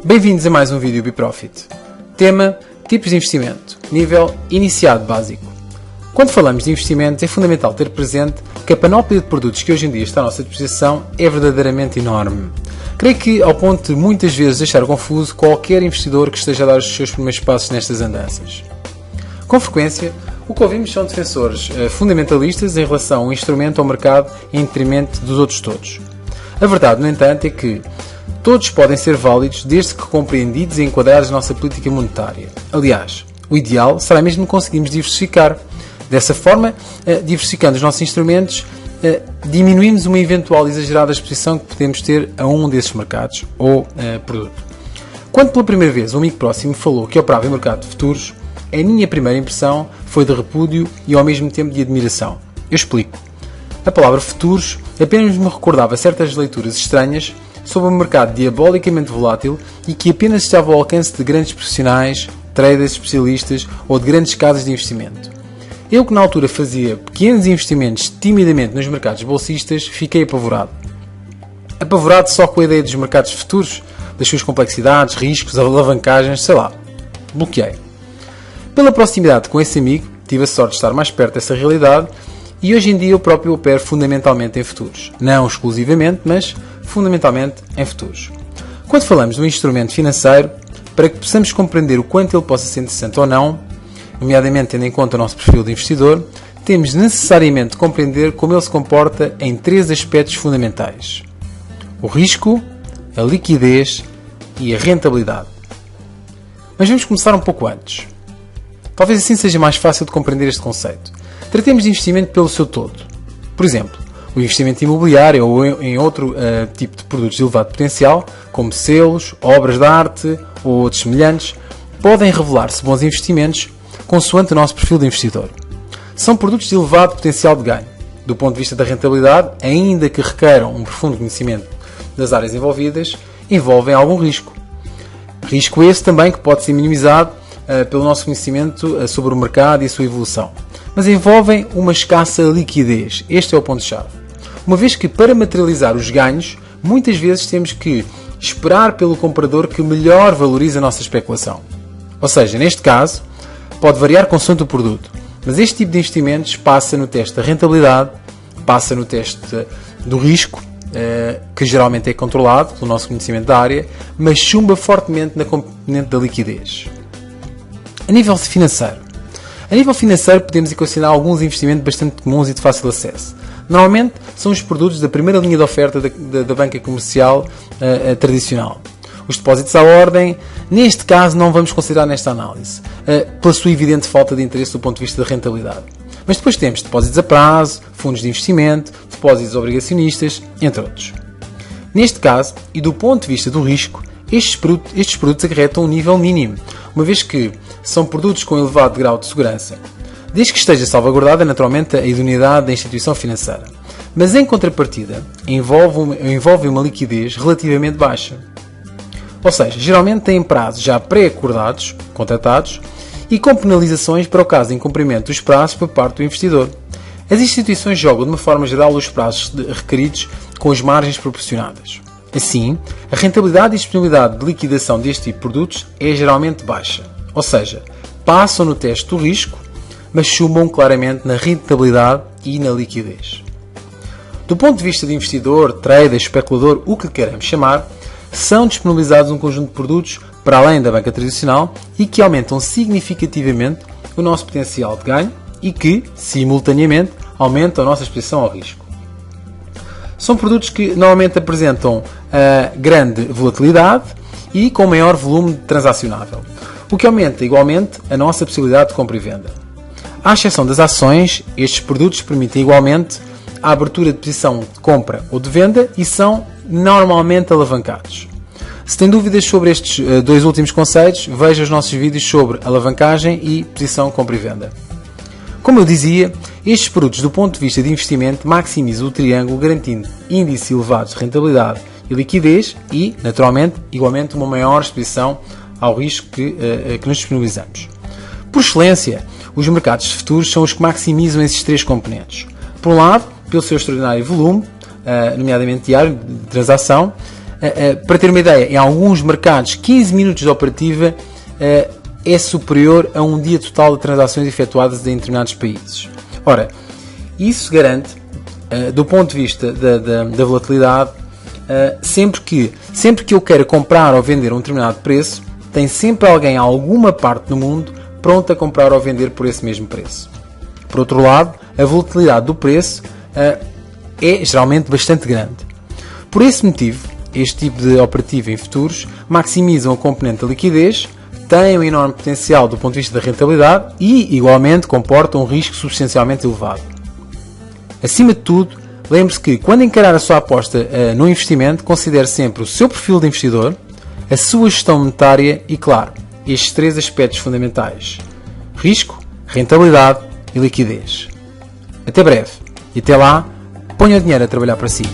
Bem-vindos a mais um vídeo BeProfit. Tema: tipos de investimento. Nível iniciado básico. Quando falamos de investimentos é fundamental ter presente que a panóplia de produtos que hoje em dia está à nossa disposição é verdadeiramente enorme. Creio que, ao ponto de muitas vezes deixar confuso qualquer investidor que esteja a dar os seus primeiros passos nestas andanças. Com frequência, o que ouvimos são defensores fundamentalistas em relação ao instrumento ao mercado em detrimento dos outros todos. A verdade, no entanto, é que todos podem ser válidos desde que compreendidos e enquadrados na nossa política monetária. Aliás, o ideal será mesmo conseguirmos diversificar. Dessa forma, diversificando os nossos instrumentos, diminuímos uma eventual exagerada exposição que podemos ter a um desses mercados ou produto. Quando pela primeira vez um amigo próximo falou que operava em mercado de futuros, a minha primeira impressão foi de repúdio e ao mesmo tempo de admiração. Eu explico. A palavra futuros apenas me recordava certas leituras estranhas sobre um mercado diabolicamente volátil e que apenas estava ao alcance de grandes profissionais, traders especialistas ou de grandes casas de investimento. Eu, que na altura fazia pequenos investimentos timidamente nos mercados bolsistas, fiquei apavorado. Apavorado só com a ideia dos mercados futuros, das suas complexidades, riscos, alavancagens, sei lá. Bloqueei. Pela proximidade com esse amigo, tive a sorte de estar mais perto dessa realidade e hoje em dia eu próprio opero fundamentalmente em futuros. Não exclusivamente, mas fundamentalmente em futuros. Quando falamos de um instrumento financeiro, para que possamos compreender o quanto ele possa ser interessante ou não, nomeadamente tendo em conta o nosso perfil de investidor, temos necessariamente de compreender como ele se comporta em três aspectos fundamentais: o risco, a liquidez e a rentabilidade. Mas vamos começar um pouco antes. Talvez assim seja mais fácil de compreender este conceito. Tratemos de investimento pelo seu todo. Por exemplo, o investimento imobiliário ou em outro tipo de produtos de elevado potencial, como selos, obras de arte ou outros semelhantes, podem revelar-se bons investimentos consoante o nosso perfil de investidor. São produtos de elevado potencial de ganho. Do ponto de vista da rentabilidade, ainda que requeram um profundo conhecimento das áreas envolvidas, envolvem algum risco. Risco esse também que pode ser minimizado pelo nosso conhecimento sobre o mercado e a sua evolução. Mas envolvem uma escassa liquidez. Este é o ponto-chave. Uma vez que, para materializar os ganhos, muitas vezes temos que esperar pelo comprador que melhor valorize a nossa especulação. Ou seja, neste caso, pode variar consoante o produto, mas este tipo de investimentos passa no teste da rentabilidade, passa no teste do risco, que geralmente é controlado pelo nosso conhecimento da área, mas chumba fortemente na componente da liquidez. A nível financeiro, podemos equacionar alguns investimentos bastante comuns e de fácil acesso. Normalmente são os produtos da primeira linha de oferta da banca comercial tradicional. Os depósitos à ordem, neste caso, não vamos considerar nesta análise, pela sua evidente falta de interesse do ponto de vista da rentabilidade. Mas depois temos depósitos a prazo, fundos de investimento, depósitos obrigacionistas, entre outros. Neste caso, e do ponto de vista do risco, estes produtos acarretam um nível mínimo, uma vez que são produtos com elevado grau de segurança, desde que esteja salvaguardada naturalmente a idoneidade da instituição financeira. Mas em contrapartida, envolve uma liquidez relativamente baixa. Ou seja, geralmente têm prazos já pré-acordados, contratados, e com penalizações para o caso de incumprimento dos prazos por parte do investidor. As instituições jogam de uma forma geral os prazos requeridos com as margens proporcionadas. Assim, a rentabilidade e disponibilidade de liquidação deste tipo de produtos é geralmente baixa. Ou seja, passam no teste do risco, mas chumbam claramente na rentabilidade e na liquidez. Do ponto de vista de investidor, trader, especulador, o que queremos chamar, são disponibilizados um conjunto de produtos para além da banca tradicional e que aumentam significativamente o nosso potencial de ganho e que, simultaneamente, aumentam a nossa exposição ao risco. São produtos que normalmente apresentam grande volatilidade e com maior volume transacionável, o que aumenta igualmente a nossa possibilidade de compra e venda. À exceção das ações, estes produtos permitem igualmente a abertura de posição de compra ou de venda e são normalmente alavancados. Se tem dúvidas sobre estes dois últimos conceitos, veja os nossos vídeos sobre alavancagem e posição compra e venda. Como eu dizia, estes produtos do ponto de vista de investimento maximizam o triângulo garantindo índices elevados de rentabilidade e liquidez e, naturalmente, igualmente uma maior exposição ao risco que nos disponibilizamos. Por excelência, os mercados de futuros são os que maximizam esses três componentes. Por um lado, pelo seu extraordinário volume, nomeadamente diário de transação, Para ter uma ideia, em alguns mercados 15 minutos de operativa é superior a um dia total de transações efetuadas em determinados países. Ora, isso garante, do ponto de vista da volatilidade, sempre que eu queira comprar ou vender a um determinado preço, tem sempre alguém em alguma parte do mundo pronto a comprar ou vender por esse mesmo preço. Por outro lado, a volatilidade do preço é geralmente bastante grande. Por esse motivo, este tipo de operativa em futuros maximizam a componente da liquidez, têm um enorme potencial do ponto de vista da rentabilidade e, igualmente, comportam um risco substancialmente elevado. Acima de tudo, lembre-se que, quando encarar a sua aposta no investimento, considere sempre o seu perfil de investidor, a sua gestão monetária e, claro, estes 3 aspectos fundamentais: risco, rentabilidade e liquidez. Até breve e até lá, ponha o dinheiro a trabalhar para si.